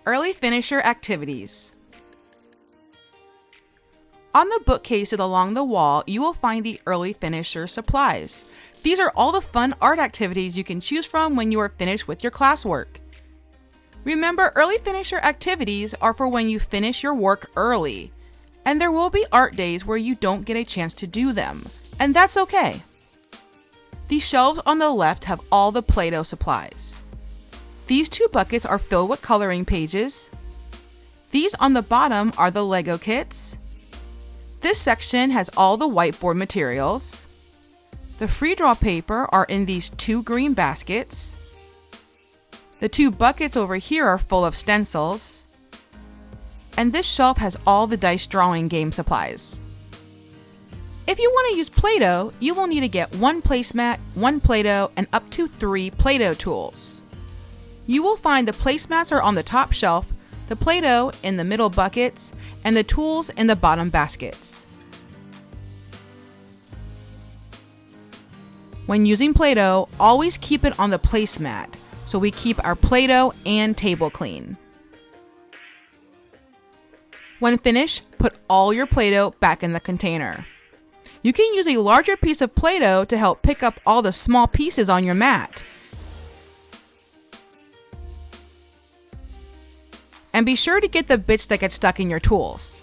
Early Finisher Activities. On the bookcases along the wall, you will find the Early Finisher supplies. These are all the fun art activities you can choose from when you are finished with your classwork. Remember, Early Finisher activities are for when you finish your work early, and there will be art days where you don't get a chance to do them, and that's okay. The shelves on the left have all the Play-Doh supplies. These two buckets are filled with coloring pages. These on the bottom are the Lego kits. This section has all the whiteboard materials. The free draw paper are in these two green baskets. The two buckets over here are full of stencils. And this shelf has all the dice drawing game supplies. If you want to use Play-Doh, you will need to get one placemat, one Play-Doh, and up to 3 Play-Doh tools. You will find the placemats are on the top shelf, the Play-Doh in the middle buckets, and the tools in the bottom baskets. When using Play-Doh, always keep it on the placemat so we keep our Play-Doh and table clean. When finished, put all your Play-Doh back in the container. You can use a larger piece of Play-Doh to help pick up all the small pieces on your mat. And be sure to get the bits that get stuck in your tools.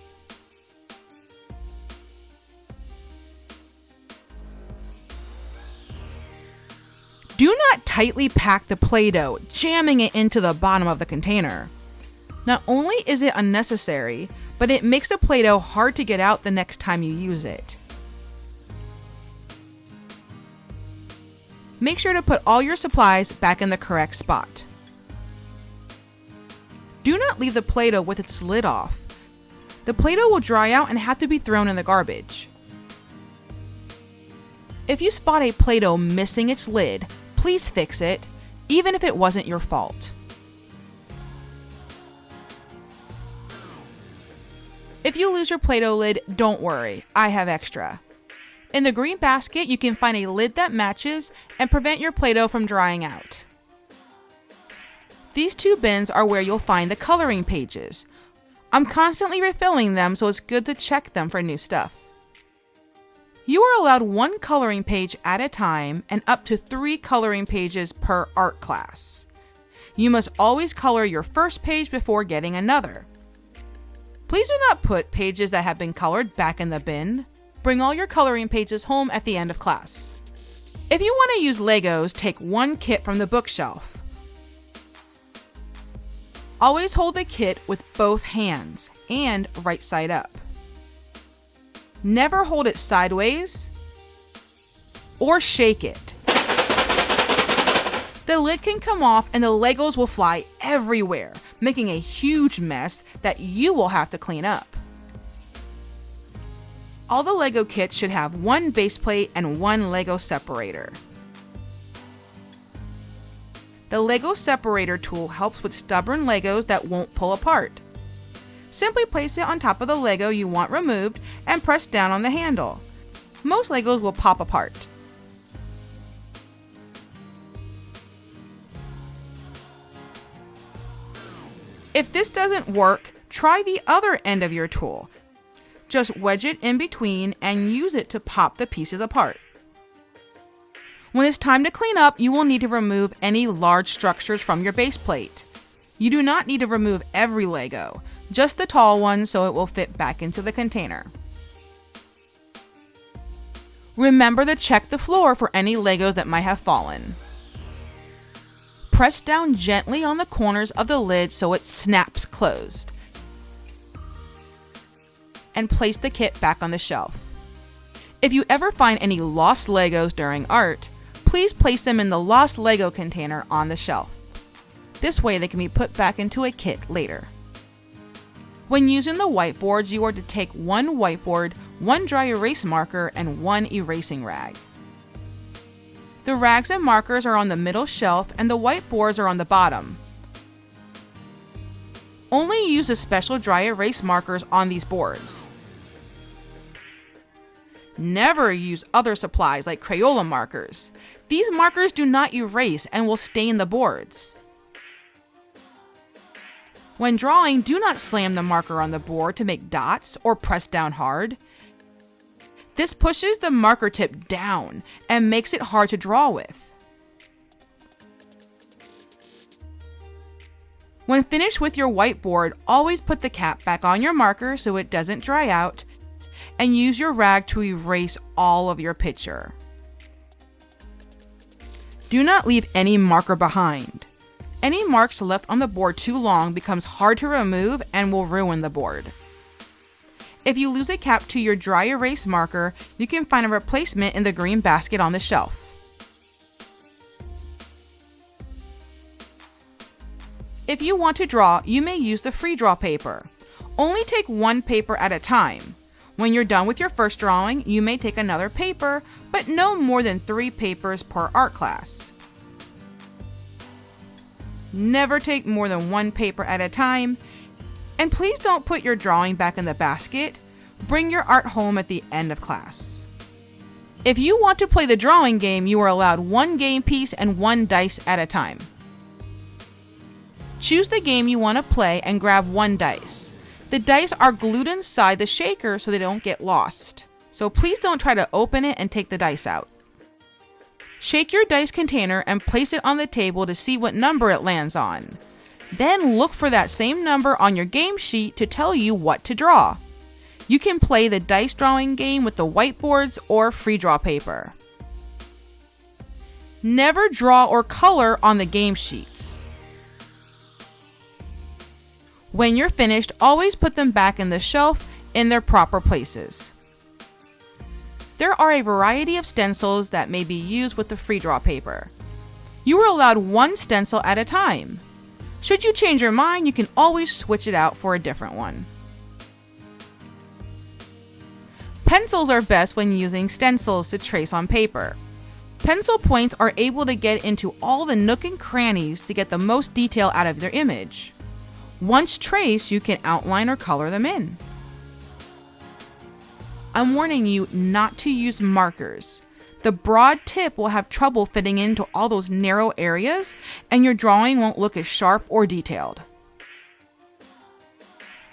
Do not tightly pack the Play-Doh, jamming it into the bottom of the container. Not only is it unnecessary, but it makes the Play-Doh hard to get out the next time you use it. Make sure to put all your supplies back in the correct spot. Do not leave the Play-Doh with its lid off. The Play-Doh will dry out and have to be thrown in the garbage. If you spot a Play-Doh missing its lid, please fix it, even if it wasn't your fault. If you lose your Play-Doh lid, don't worry, I have extra. In the green basket, you can find a lid that matches and prevent your Play-Doh from drying out. These two bins are where you'll find the coloring pages. I'm constantly refilling them, so it's good to check them for new stuff. You are allowed 1 coloring page at a time and up to 3 coloring pages per art class. You must always color your first page before getting another. Please do not put pages that have been colored back in the bin. Bring all your coloring pages home at the end of class. If you want to use Legos, take 1 kit from the bookshelf. Always hold the kit with both hands and right side up. Never hold it sideways or shake it. The lid can come off and the Legos will fly everywhere, making a huge mess that you will have to clean up. All the Lego kits should have 1 base plate and 1 Lego separator. The Lego separator tool helps with stubborn Legos that won't pull apart. Simply place it on top of the Lego you want removed and press down on the handle. Most Legos will pop apart. If this doesn't work, try the other end of your tool. Just wedge it in between and use it to pop the pieces apart. When it's time to clean up, you will need to remove any large structures from your base plate. You do not need to remove every Lego, just the tall ones so it will fit back into the container. Remember to check the floor for any Legos that might have fallen. Press down gently on the corners of the lid so it snaps closed. And place the kit back on the shelf. If you ever find any lost Legos during art, please place them in the lost Lego container on the shelf. This way they can be put back into a kit later. When using the whiteboards, you are to take 1 whiteboard, 1 dry erase marker, and 1 erasing rag. The rags and markers are on the middle shelf and the whiteboards are on the bottom. Only use the special dry erase markers on these boards. Never use other supplies like Crayola markers. These markers do not erase and will stain the boards. When drawing, do not slam the marker on the board to make dots or press down hard. This pushes the marker tip down and makes it hard to draw with. When finished with your whiteboard, always put the cap back on your marker so it doesn't dry out, and use your rag to erase all of your picture. Do not leave any marker behind. Any marks left on the board too long becomes hard to remove and will ruin the board. If you lose a cap to your dry erase marker, you can find a replacement in the green basket on the shelf. If you want to draw, you may use the free draw paper. Only take one paper at a time. When you're done with your first drawing, you may take another paper, but no more than 3 papers per art class. Never take more than 1 paper at a time, and please don't put your drawing back in the basket. Bring your art home at the end of class. If you want to play the drawing game, you are allowed 1 game piece and 1 dice at a time. Choose the game you want to play and grab 1 dice. The dice are glued inside the shaker so they don't get lost. So please don't try to open it and take the dice out. Shake your dice container and place it on the table to see what number it lands on. Then look for that same number on your game sheet to tell you what to draw. You can play the dice drawing game with the whiteboards or free draw paper. Never draw or color on the game sheets. When you're finished, always put them back in the shelf in their proper places. There are a variety of stencils that may be used with the free draw paper. You are allowed 1 stencil at a time. Should you change your mind, you can always switch it out for a different one. Pencils are best when using stencils to trace on paper. Pencil points are able to get into all the nook and crannies to get the most detail out of their image. Once traced, you can outline or color them in. I'm warning you not to use markers. The broad tip will have trouble fitting into all those narrow areas, and your drawing won't look as sharp or detailed.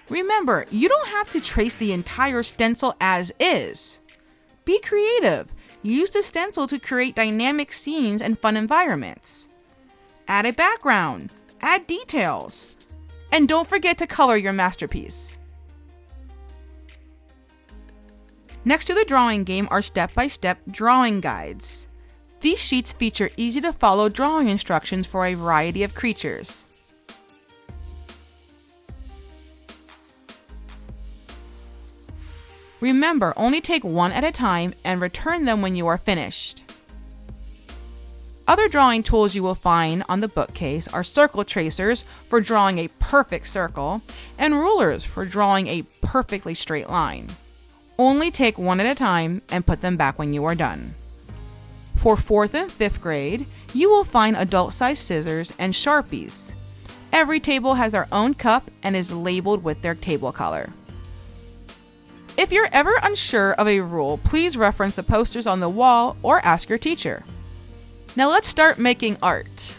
Remember, you don't have to trace the entire stencil as is. Be creative. Use the stencil to create dynamic scenes and fun environments. Add a background. Add details. And don't forget to color your masterpiece. Next to the drawing game are step-by-step drawing guides. These sheets feature easy-to-follow drawing instructions for a variety of creatures. Remember, only take 1 at a time and return them when you are finished. Other drawing tools you will find on the bookcase are circle tracers for drawing a perfect circle and rulers for drawing a perfectly straight line. Only take 1 at a time and put them back when you are done. For 4th and 5th grade, you will find adult-sized scissors and Sharpies. Every table has their own cup and is labeled with their table color. If you're ever unsure of a rule, please reference the posters on the wall or ask your teacher. Now let's start making art.